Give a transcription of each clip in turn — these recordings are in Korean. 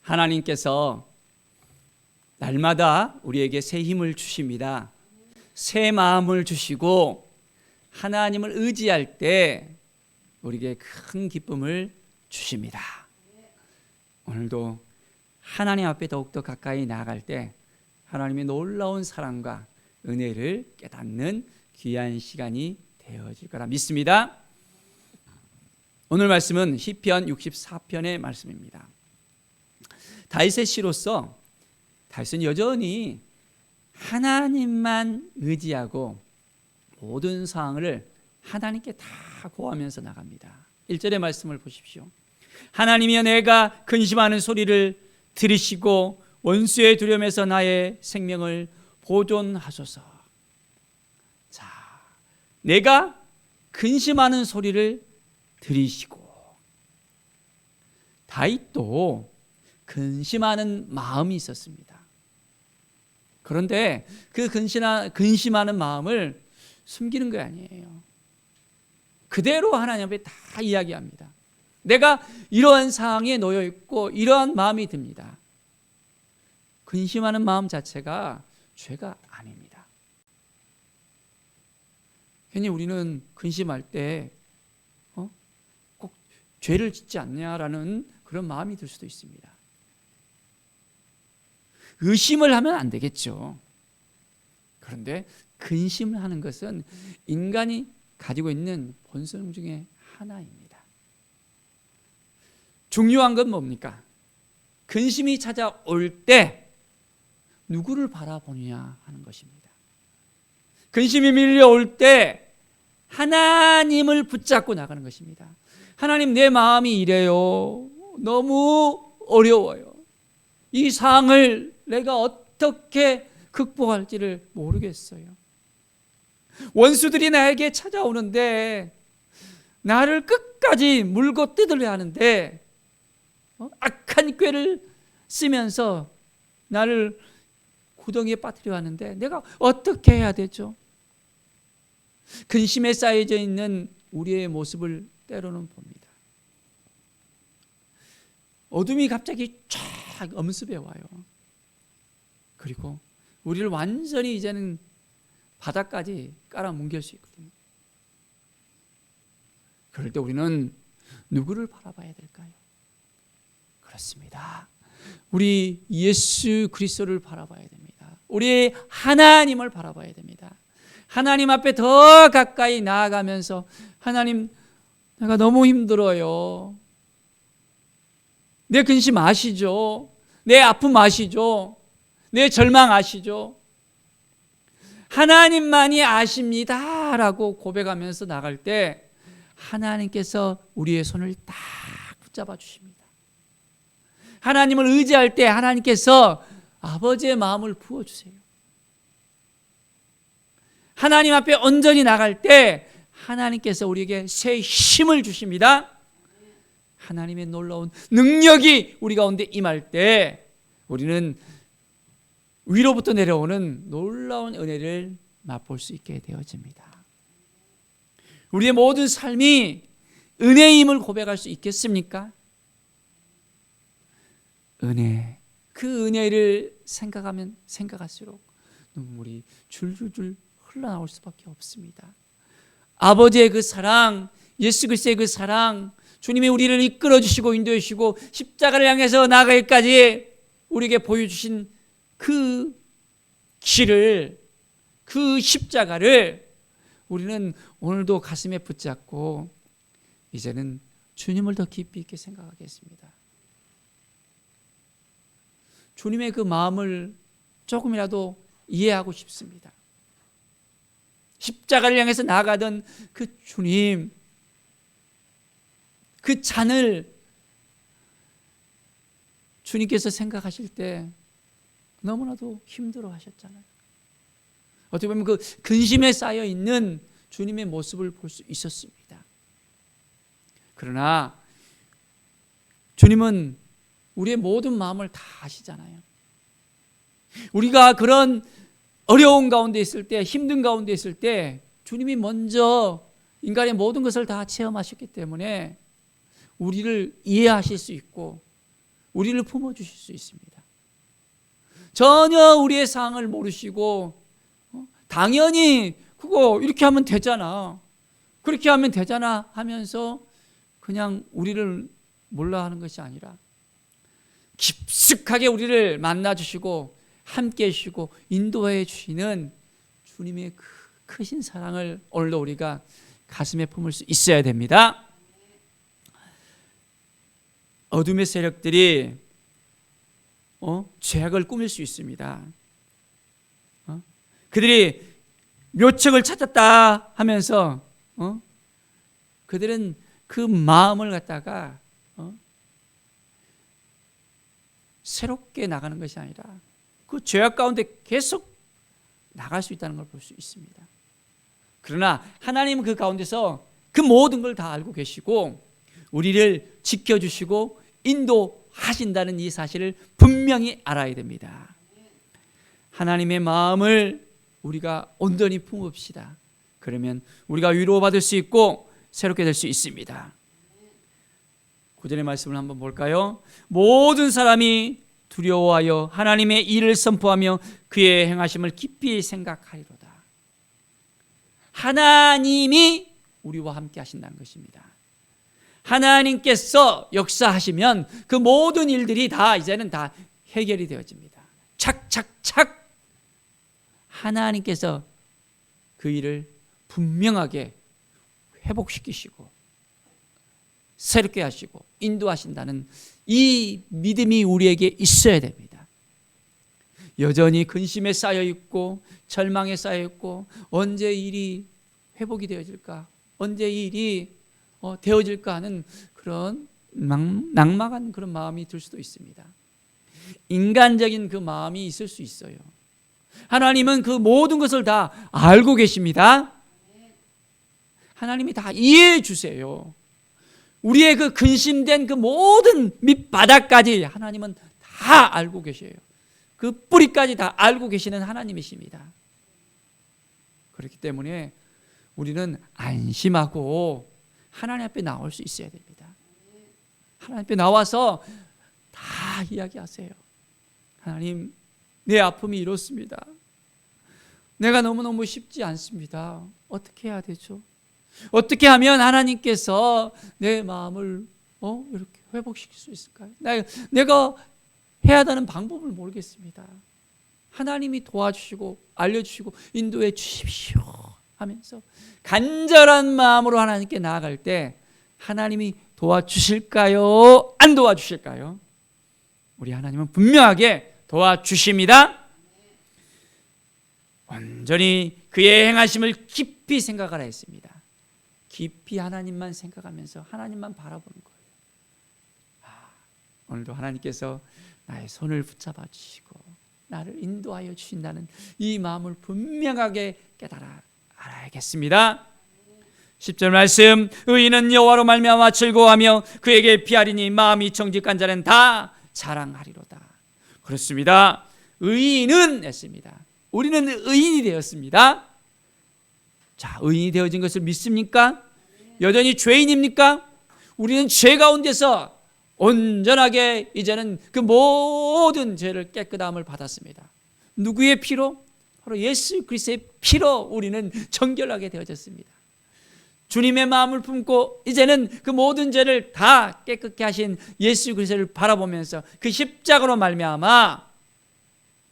하나님께서 날마다 우리에게 새 힘을 주십니다. 새 마음을 주시고 하나님을 의지할 때 우리에게 큰 기쁨을 주십니다. 오늘도 하나님 앞에 더욱더 가까이 나아갈 때 하나님의 놀라운 사랑과 은혜를 깨닫는 귀한 시간이 되어질 거라 믿습니다. 오늘 말씀은 시편 64편의 말씀입니다. 다윗의 시로서 다윗은 여전히 하나님만 의지하고 모든 상황을 하나님께 다 고하면서 나갑니다. 1절의 말씀을 보십시오. 하나님이여 내가 근심하는 소리를 들으시고 원수의 두려움에서 나의 생명을 보존하소서. 자, 내가 근심하는 소리를 들으시고, 다윗도 근심하는 마음이 있었습니다. 그런데 그 근심하는 마음을 숨기는 게 아니에요. 그대로 하나님 앞에 다 이야기합니다. 내가 이러한 상황에 놓여 있고 이러한 마음이 듭니다. 근심하는 마음 자체가 죄가 아닙니다. 괜히 우리는 근심할 때 꼭 죄를 짓지 않냐라는 그런 마음이 들 수도 있습니다. 의심을 하면 안 되겠죠. 그런데 근심을 하는 것은 인간이 가지고 있는 본성 중에 하나입니다. 중요한 건 뭡니까? 근심이 찾아올 때 누구를 바라보느냐 하는 것입니다. 근심이 밀려올 때 하나님을 붙잡고 나가는 것입니다. 하나님, 내 마음이 이래요. 너무 어려워요. 이 상황을 내가 어떻게 극복할지를 모르겠어요. 원수들이 나에게 찾아오는데 나를 끝까지 물고 뜯으려 하는데 악한 꾀를 쓰면서 나를 구덩이에 빠뜨려 하는데 내가 어떻게 해야 되죠? 근심에 쌓여져 있는 우리의 모습을 때로는 봅니다. 어둠이 갑자기 쫙 엄습해 와요. 그리고 우리를 완전히 이제는 바닥까지 깔아뭉갤 수 있거든요. 그럴 때 우리는 누구를 바라봐야 될까요? 그렇습니다. 우리 예수 그리스도를 바라봐야 됩니다. 우리 하나님을 바라봐야 됩니다. 하나님 앞에 더 가까이 나아가면서 하나님, 내가 너무 힘들어요. 내 근심 아시죠? 내 아픔 아시죠? 내 절망 아시죠? 하나님만이 아십니다라고 고백하면서 나갈 때 하나님께서 우리의 손을 딱 붙잡아 주십니다. 하나님을 의지할 때 하나님께서 아버지의 마음을 부어주세요. 하나님 앞에 온전히 나갈 때 하나님께서 우리에게 새 힘을 주십니다. 하나님의 놀라운 능력이 우리 가운데 임할 때 우리는 위로부터 내려오는 놀라운 은혜를 맛볼 수 있게 되어집니다. 우리의 모든 삶이 은혜임을 고백할 수 있겠습니까? 은혜, 그 은혜를 생각하면 생각할수록 눈물이 줄줄줄 흘러나올 수밖에 없습니다. 아버지의 그 사랑, 예수 그리스도의 그 사랑, 주님이 우리를 이끌어 주시고 인도해 주시고 십자가를 향해서 나아가기까지 우리에게 보여주신 그 길을, 그 십자가를 우리는 오늘도 가슴에 붙잡고 이제는 주님을 더 깊이 있게 생각하겠습니다. 주님의 그 마음을 조금이라도 이해하고 싶습니다. 십자가를 향해서 나아가던 그 주님, 그 잔을 주님께서 생각하실 때 너무나도 힘들어 하셨잖아요. 어떻게 보면 그 근심에 쌓여 있는 주님의 모습을 볼 수 있었습니다. 그러나 주님은 우리의 모든 마음을 다 아시잖아요. 우리가 그런 어려운 가운데 있을 때, 힘든 가운데 있을 때 주님이 먼저 인간의 모든 것을 다 체험하셨기 때문에 우리를 이해하실 수 있고 우리를 품어주실 수 있습니다. 전혀 우리의 상황을 모르시고 당연히 그거 이렇게 하면 되잖아, 그렇게 하면 되잖아 하면서 그냥 우리를 몰라 하는 것이 아니라 깊숙하게 우리를 만나주시고 함께 해주시고 인도해 주시는 주님의 크신 사랑을 오늘도 우리가 가슴에 품을 수 있어야 됩니다. 어둠의 세력들이 죄악을 꾸밀 수 있습니다. 그들이 묘책을 찾았다 하면서 그들은 그 마음을 갖다가 새롭게 나가는 것이 아니라 그 죄악 가운데 계속 나갈 수 있다는 걸 볼 수 있습니다. 그러나 하나님은 그 가운데서 그 모든 걸 다 알고 계시고 우리를 지켜주시고 인도하신다는 이 사실을 분명히 알아야 됩니다. 하나님의 마음을 우리가 온전히 품읍시다. 그러면 우리가 위로받을 수 있고 새롭게 될 수 있습니다. 9절의 말씀을 한번 볼까요? 모든 사람이 두려워하여 하나님의 일을 선포하며 그의 행하심을 깊이 생각하리로다. 하나님이 우리와 함께 하신다는 것입니다. 하나님께서 역사하시면 그 모든 일들이 다 이제는 다 해결이 되어집니다. 착착착 하나님께서 그 일을 분명하게 회복시키시고 새롭게 하시고 인도하신다는 이 믿음이 우리에게 있어야 됩니다. 여전히 근심에 쌓여 있고 절망에 쌓여 있고 언제 일이 회복이 되어질까, 언제 일이 되어질까 하는 그런 낙막한 그런 마음이 들 수도 있습니다. 인간적인 그 마음이 있을 수 있어요. 하나님은 그 모든 것을 다 알고 계십니다. 하나님이 다 이해해 주세요. 우리의 그 근심된 그 모든 밑바닥까지 하나님은 다 알고 계셔요. 그 뿌리까지 다 알고 계시는 하나님이십니다. 그렇기 때문에 우리는 안심하고 하나님 앞에 나올 수 있어야 됩니다. 하나님 앞에 나와서 다 이야기하세요. 하나님, 내 아픔이 이렇습니다. 내가 너무너무 쉽지 않습니다. 어떻게 해야 되죠? 어떻게 하면 하나님께서 내 마음을 이렇게 회복시킬 수 있을까요? 내가 해야 되는 방법을 모르겠습니다. 하나님이 도와주시고 알려주시고 인도해 주십시오 하면서 간절한 마음으로 하나님께 나아갈 때 하나님이 도와주실까요? 안 도와주실까요? 우리 하나님은 분명하게 도와주십니다. 온전히 그의 행하심을 깊이 생각하라 했습니다. 깊이 하나님만 생각하면서 하나님만 바라보는 거예요. 오늘도 하나님께서 나의 손을 붙잡아 주시고 나를 인도하여 주신다는 이 마음을 분명하게 깨달아 알아야겠습니다. 10절 말씀, 의인은 여호와로 말미암아 즐거워하며 그에게 피하리니 마음이 정직한 자는 다 자랑하리로다. 그렇습니다. 의인은 했습니다. 우리는 의인이 되었습니다. 자, 의인이 되어진 것을 믿습니까? 여전히 죄인입니까? 우리는 죄 가운데서 온전하게 이제는 그 모든 죄를 깨끗함을 받았습니다. 누구의 피로? 바로 예수 그리스도의 피로 우리는 정결하게 되어졌습니다. 주님의 마음을 품고 이제는 그 모든 죄를 다 깨끗게 하신 예수 그리스도를 바라보면서 그 십자가로 말미암아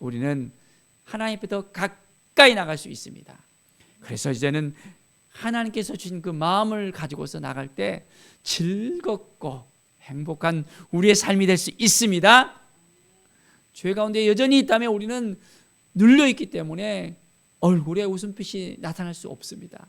우리는 하나님 앞에 더 가까이 나갈 수 있습니다. 그래서 이제는 하나님께서 주신 그 마음을 가지고서 나갈 때 즐겁고 행복한 우리의 삶이 될 수 있습니다. 죄 가운데 여전히 있다면 우리는 눌려있기 때문에 얼굴에 웃음빛이 나타날 수 없습니다.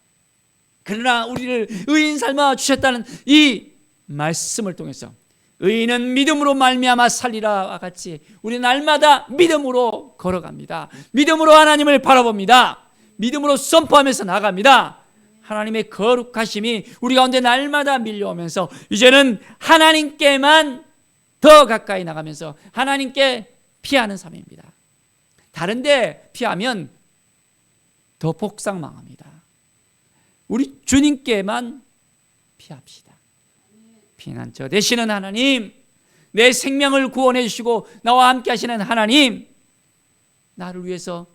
그러나 우리를 의인 삼아 주셨다는 이 말씀을 통해서 의인은 믿음으로 말미암아 살리라와 같이 우리는 날마다 믿음으로 걸어갑니다. 믿음으로 하나님을 바라봅니다. 믿음으로 선포하면서 나갑니다. 하나님의 거룩하심이 우리 가운데 날마다 밀려오면서 이제는 하나님께만 더 가까이 나가면서 하나님께 피하는 삶입니다. 다른 데 피하면 더 복상망합니다. 우리 주님께만 피합시다. 피난처 되시는 하나님, 내 생명을 구원해 주시고 나와 함께 하시는 하나님, 나를 위해서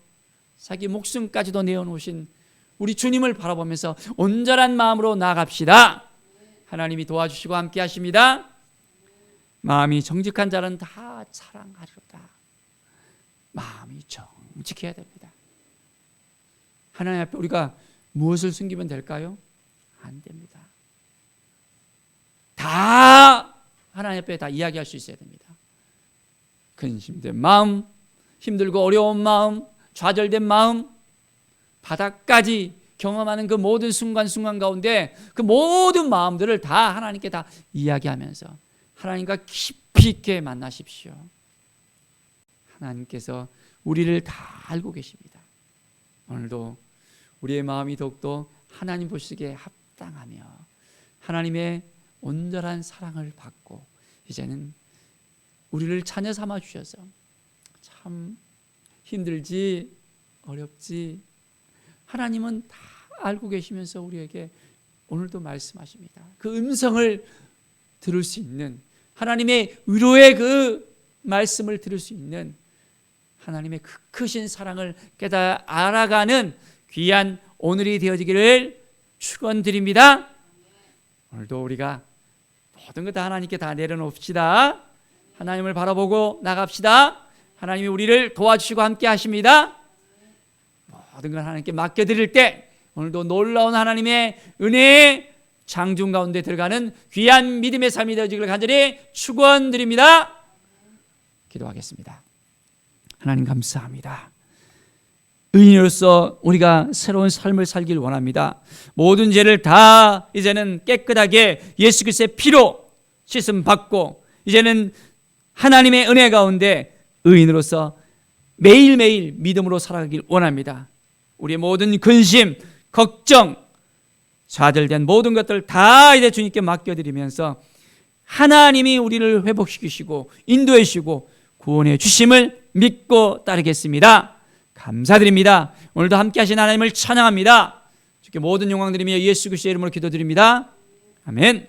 자기 목숨까지도 내어놓으신 우리 주님을 바라보면서 온전한 마음으로 나아갑시다. 하나님이 도와주시고 함께 하십니다. 마음이 정직한 자는 다 사랑하리로다. 마음이 정직해야 됩니다. 하나님 앞에 우리가 무엇을 숨기면 될까요? 안 됩니다. 다 하나님 앞에 다 이야기할 수 있어야 됩니다. 근심된 마음, 힘들고 어려운 마음, 좌절된 마음, 바닥까지 경험하는 그 모든 순간순간 가운데 그 모든 마음들을 다 하나님께 다 이야기하면서 하나님과 깊이 있게 만나십시오. 하나님께서 우리를 다 알고 계십니다. 오늘도 우리의 마음이 더욱더 하나님 보시기에 합당하며 하나님의 온전한 사랑을 받고 이제는 우리를 자녀 삼아 주셔서 참 힘들지 어렵지 하나님은 다 알고 계시면서 우리에게 오늘도 말씀하십니다. 그 음성을 들을 수 있는 하나님의 위로의 그 말씀을 들을 수 있는 하나님의 그 크신 사랑을 깨달아 알아가는 귀한 오늘이 되어지기를 축원드립니다. 오늘도 우리가 모든 것 다 하나님께 다 내려놓읍시다. 하나님을 바라보고 나갑시다. 하나님이 우리를 도와주시고 함께 하십니다. 모든 걸 하나님께 맡겨드릴 때 오늘도 놀라운 하나님의 은혜의 장중 가운데 들어가는 귀한 믿음의 삶이 되어지기를 간절히 축원드립니다. 기도하겠습니다. 하나님 감사합니다. 의인으로서 우리가 새로운 삶을 살길 원합니다. 모든 죄를 다 이제는 깨끗하게 예수 그리스도의 피로 씻음 받고 이제는 하나님의 은혜 가운데 의인으로서 매일매일 믿음으로 살아가길 원합니다. 우리의 모든 근심, 걱정, 좌절된 모든 것들 다 이제 주님께 맡겨드리면서 하나님이 우리를 회복시키시고 인도해 주시고 구원해 주심을 믿고 따르겠습니다. 감사드립니다. 오늘도 함께 하신 하나님을 찬양합니다. 주께 모든 영광 드리며 예수 그리스도의 이름으로 기도드립니다. 아멘.